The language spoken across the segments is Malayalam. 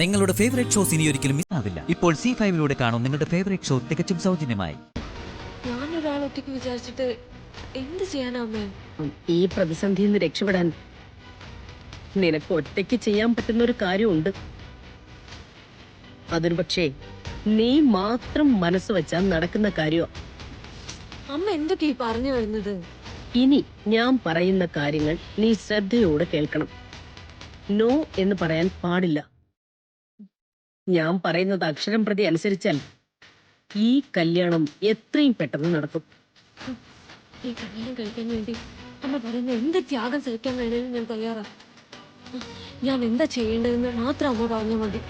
നിങ്ങളുടെ ഫേവറേറ്റ് ഷോസ് ഇനി ഒരിക്കലും മിസ് ആവില്ല. ഇപ്പോൾ C5 കാണും നിങ്ങളുടെ ഫേവറേറ്റ് ഷോ തികച്ചും സൗജന്യമായി. ഞാനൊരാൾ ഒറ്റയ്ക്ക് വിചാരിച്ചിട്ട് എന്ത് ചെയ്യാനാമേ? ഈ പ്രതിസന്ധിയിൽ നിന്ന് രക്ഷപ്പെടാൻ നിനക്ക് ഒറ്റയ്ക്ക് ചെയ്യാൻ പറ്റുന്ന ഒരു കാര്യമുണ്ട്. അതിന് പക്ഷേ നീ മാത്രം മനസ്സ് വെച്ചാൽ നടക്കുന്ന കാര്യമോ? അമ്മ എന്തൊക്കെ ഈ പറഞ്ഞു വരുന്നത്? ഇനി ഞാൻ പറയുന്ന കാര്യങ്ങൾ നീ ശ്രദ്ധയോടെ കേൾക്കണം. നോ എന്ന് പറയാൻ പാടില്ല. ഞാൻ പറയുന്നത് അക്ഷരം പ്രതി അനുസരിച്ചാൽ ഈ കല്യാണം എത്രയും പെട്ടെന്ന് നടക്കും. ഈ കല്യാണം കഴിക്കാൻ വേണ്ടി അമ്മ പറയുന്ന എന്ത് ത്യാഗം സഹിക്കാൻ വേണേലും ഞാൻ തയ്യാറാ. ഞാൻ എന്താ ചെയ്യേണ്ടതെന്ന് മാത്രം അമ്മ പറഞ്ഞാൽ മതി.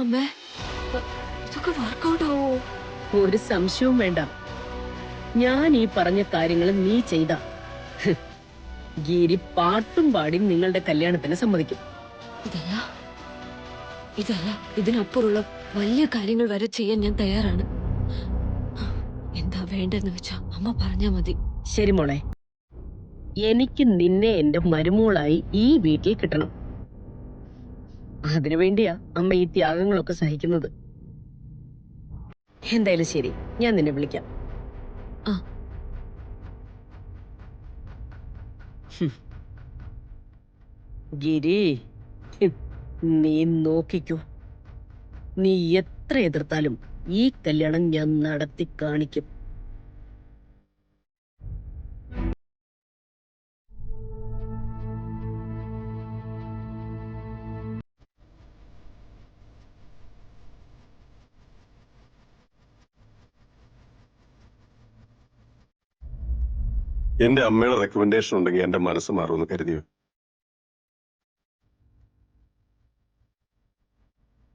അമ്മേ, ഇതൊക്കെ വർക്കൗട്ട് ആവോ? ഒരു സംശയവും വേണ്ട. ഞാൻ ഈ പറഞ്ഞ കാര്യങ്ങൾ നീ ചെയ്ത ഗിരി പാട്ടും പാടി നിങ്ങളുടെ കല്യാണത്തിന് സമ്മതിക്കും. ഇതല്ല ഇതിനപ്പുറമുള്ള വലിയ കാര്യങ്ങൾ വരെ ചെയ്യാൻ ഞാൻ തയ്യാറാണ്. എന്താ വേണ്ടെന്ന് വെച്ചാ അമ്മ പറഞ്ഞാ മതി. ശരി മോളെ, എനിക്ക് നിന്നെ എന്റെ മരുമോളായി ഈ വീട്ടിൽ കിട്ടണം. അതിനുവേണ്ടിയാ അമ്മ ഈ ത്യാഗങ്ങളൊക്കെ സഹിക്കുന്നത്. എന്തായാലും ശരി, ഞാൻ നിന്നെ വിളിക്കാം. ആ. ഗിരി, നീ നോക്കിക്കോ. നീ എത്ര എതിർത്താലും ഈ കല്യാണം ഞാൻ നടത്തി കാണിക്കും. എന്റെ അമ്മയുടെ റെക്കമെൻഡേഷൻ ഉണ്ടെങ്കിൽ എന്റെ മനസ്സ് മാറുമെന്ന് കരുതിയോ?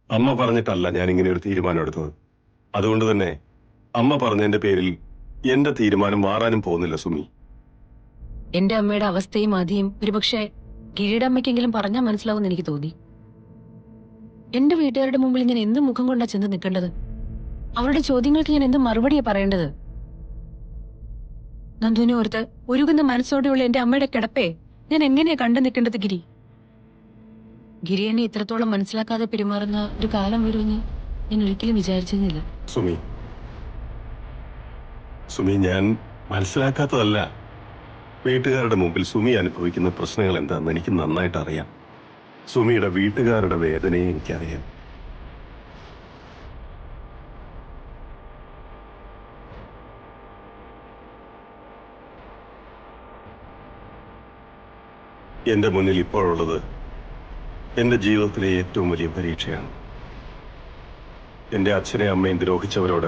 അമ്മ പറഞ്ഞിട്ടല്ല ഞാൻ ഇങ്ങനെ ഒരു തീരുമാനം എടുത്തത്. അതുകൊണ്ട് തന്നെ അമ്മ പറഞ്ഞതിന്റെ പേരിൽ എന്റെ തീരുമാനം മാറാനും പോകുന്നില്ല സുമി. എന്റെ അമ്മയുടെ അവസ്ഥയും ആദ്യം ഒരുപക്ഷെ ഗിരിയുടെ അമ്മയ്ക്കെങ്കിലും പറഞ്ഞാൽ മനസ്സിലാവുമെന്ന് എനിക്ക് തോന്നി. എന്റെ വീട്ടുകാരുടെ മുമ്പിൽ ഞാൻ എന്ത് മുഖം കൊണ്ടാ ചെന്ന് നിൽക്കേണ്ടത്? അവരുടെ ചോദ്യങ്ങൾക്ക് ഞാൻ എന്ത് മറുപടിയാ പറയേണ്ടത്? നന്ദുവിനെ ഓർത്ത് ഒരുകുന്ന മനസ്സോടെയുള്ള എന്റെ അമ്മയുടെ കിടപ്പേ ഞാൻ എങ്ങനെയാ കണ്ടു നിൽക്കേണ്ടത്? ഗിരി എന്നെ ഇത്രത്തോളം മനസ്സിലാക്കാതെ പെരുമാറുന്ന ഒരു കാലം വരുമെന്ന് ഞാൻ ഒരിക്കലും വിചാരിച്ചിരുന്നില്ല. സുമി, ഞാൻ മനസ്സിലാക്കാത്തതല്ല. വീട്ടുകാരുടെ മുമ്പിൽ സുമി അനുഭവിക്കുന്ന പ്രശ്നങ്ങൾ എന്താണെന്ന് എനിക്ക് നന്നായിട്ട് അറിയാം. സുമിയുടെ വീട്ടുകാരുടെ വേദനയും എനിക്കറിയാം. എന്റെ മുന്നിൽ ഇപ്പോഴുള്ളത് എന്റെ ജീവിതത്തിലെ ഏറ്റവും വലിയ പരീക്ഷയാണ്. എന്റെ അച്ഛനെ അമ്മയും ദ്രോഹിച്ചവരോട്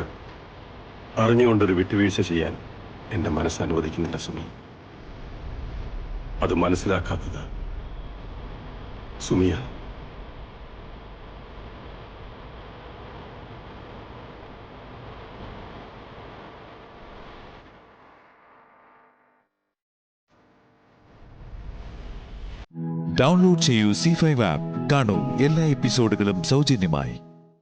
അറിഞ്ഞുകൊണ്ടൊരു വിട്ടുവീഴ്ച ചെയ്യാൻ എന്റെ മനസ്സ് അനുവദിക്കുന്നില്ല സുമി. അത് മനസ്സിലാക്കാത്തത് സുമിയാണ്. ഡൗൺലോഡ് ചെയ്യൂ C5 ആപ്പ്. കാണൂ എല്ലാ എപ്പിസോഡുകളും സൗജന്യമായി.